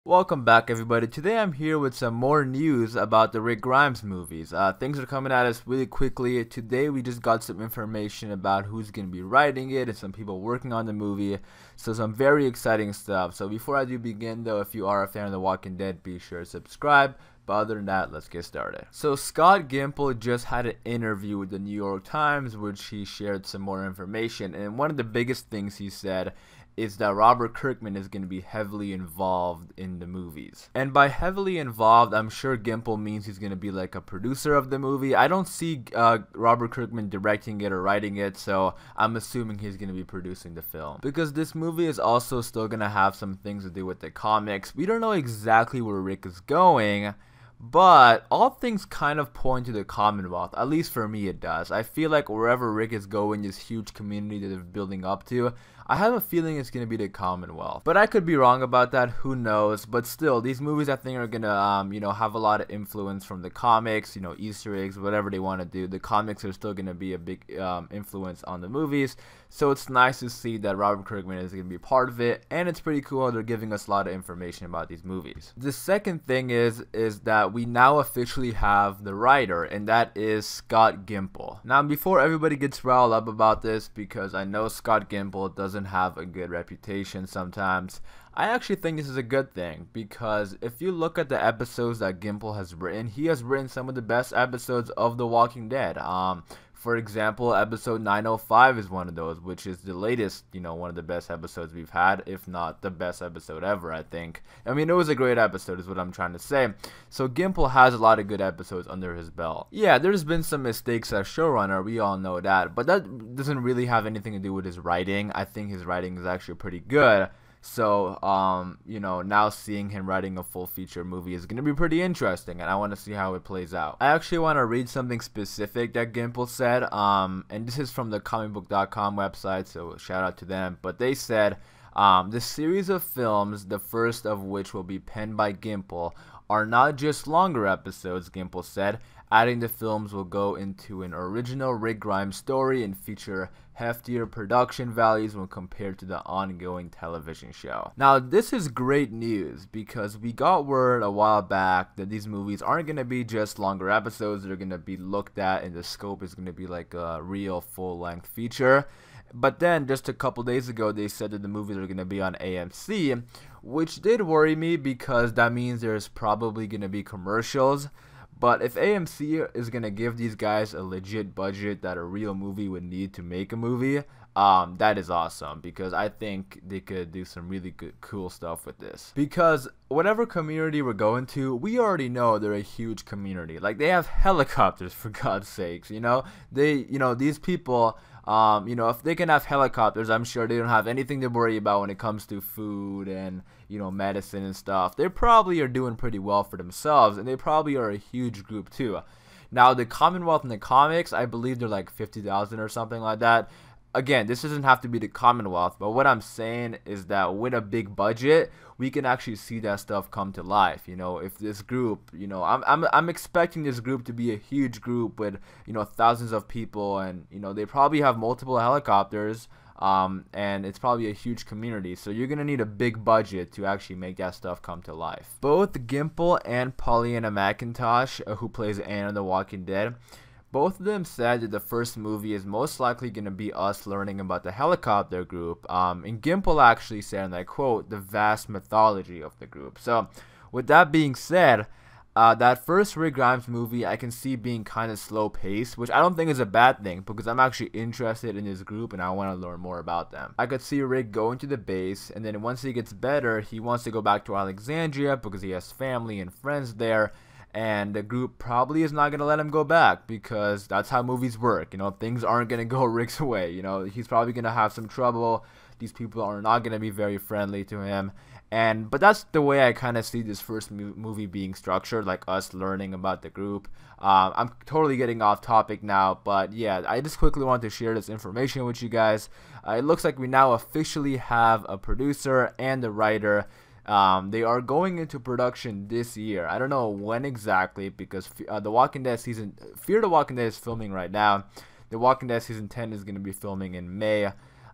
Welcome back, everybody. Today I'm here with some more news about the Rick Grimes movies. Things are coming at us really quickly. Today we just got some information about who's going to be writing it and some people working on the movie. So some very exciting stuff. So before I do begin though, if you are a fan of The Walking Dead, be sure to subscribe. But other than that, let's get started. So Scott Gimple just had an interview with the New York Times, which he shared some more information. And one of the biggest things he said is that Robert Kirkman is going to be heavily involved in the movies. And by heavily involved, I'm sure Gimple means he's going to be like a producer of the movie. I don't see Robert Kirkman directing it or writing it, so I'm assuming he's going to be producing the film. Because this movie is also still going to have some things to do with the comics. We don't know exactly where Rick is going, but all things kind of point to the Commonwealth. At least for me it does. I feel like wherever Rick is going, this huge community that they're building up to, I have a feeling it's going to be the Commonwealth. But I could be wrong about that, who knows. But still, these movies I think are going to, have a lot of influence from the comics, Easter eggs, whatever they want to do. The comics are still going to be a big influence on the movies. So it's nice to see that Robert Kirkman is going to be part of it. And it's pretty cool they're giving us a lot of information about these movies. The second thing is that we now officially have the writer, and that is Scott Gimple. Now, before everybody gets riled up about this, because I know Scott Gimple doesn't have a good reputation sometimes, I actually think this is a good thing, because if you look at the episodes that Gimple has written, he has written some of the best episodes of The Walking Dead. For example, episode 905 is one of those, which is the latest, one of the best episodes we've had, if not the best episode ever, I think. I mean, it was a great episode is what I'm trying to say. So Gimple has a lot of good episodes under his belt. Yeah, there's been some mistakes as showrunner, we all know that, but that doesn't really have anything to do with his writing. I think his writing is actually pretty good. So, now seeing him writing a full feature movie is going to be pretty interesting, and I want to see how it plays out. I actually want to read something specific that Gimple said, and this is from the comicbook.com website, so shout out to them. But they said, the series of films, the first of which will be penned by Gimple, are not just longer episodes, Gimple said. Adding the films will go into an original Rick Grimes story and feature heftier production values when compared to the ongoing television show. Now, this is great news because we got word a while back that these movies aren't going to be just longer episodes. They're going to be looked at, and the scope is going to be like a real full-length feature. But then just a couple days ago, they said that the movies are going to be on AMC, which did worry me because that means there's probably going to be commercials. But if AMC is going to give these guys a legit budget that a real movie would need to make a movie, that is awesome, because I think they could do some really good, cool stuff with this. Because whatever community we're going to, we already know they're a huge community. Like, they have helicopters, for God's sakes, these people, if they can have helicopters, I'm sure they don't have anything to worry about when it comes to food and, medicine and stuff. They probably are doing pretty well for themselves, and they probably are a huge group too. Now, the Commonwealth in the comics, I believe they're like 50,000 or something like that. Again, this doesn't have to be the Commonwealth, but what I'm saying is that with a big budget, we can actually see that stuff come to life. If this group, I'm expecting this group to be a huge group with, thousands of people, and, they probably have multiple helicopters, and it's probably a huge community. So you're going to need a big budget to actually make that stuff come to life. Both Gimple and Pollyanna McIntosh, who plays Anne on The Walking Dead, both of them said that the first movie is most likely going to be us learning about the helicopter group. And Gimple actually said, and I quote, the vast mythology of the group. So with that being said, that first Rick Grimes movie I can see being kind of slow paced, which I don't think is a bad thing because I'm actually interested in this group and I want to learn more about them. I could see Rick going to the base, and then once he gets better, he wants to go back to Alexandria because he has family and friends there. And the group probably is not going to let him go back because that's how movies work. Things aren't going to go Rick's way. He's probably going to have some trouble. These people are not going to be very friendly to him. But that's the way I kind of see this first movie being structured, like us learning about the group. I'm totally getting off topic now, but yeah, I just quickly wanted to share this information with you guys. It looks like we now officially have a producer and a writer. They are going into production this year. I don't know when exactly, because The Walking Dead Fear the Walking Dead is filming right now. The Walking Dead season 10 is going to be filming in May.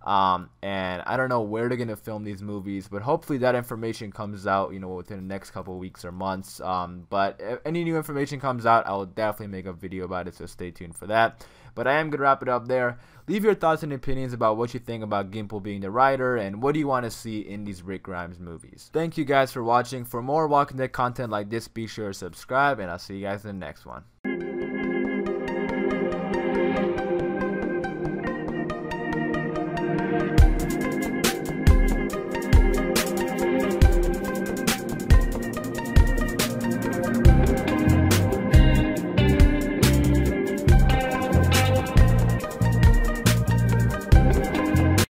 And I don't know where they're gonna film these movies, but hopefully that information comes out, you know, within the next couple of weeks or months. But if any new information comes out, I will definitely make a video about it, so stay tuned for that. But I am gonna wrap it up there. Leave your thoughts and opinions about what you think about Gimple being the writer, and what do you want to see in these Rick Grimes movies. Thank you guys for watching. For more Walking Dead content like this, be sure to subscribe, and I'll see you guys in the next one.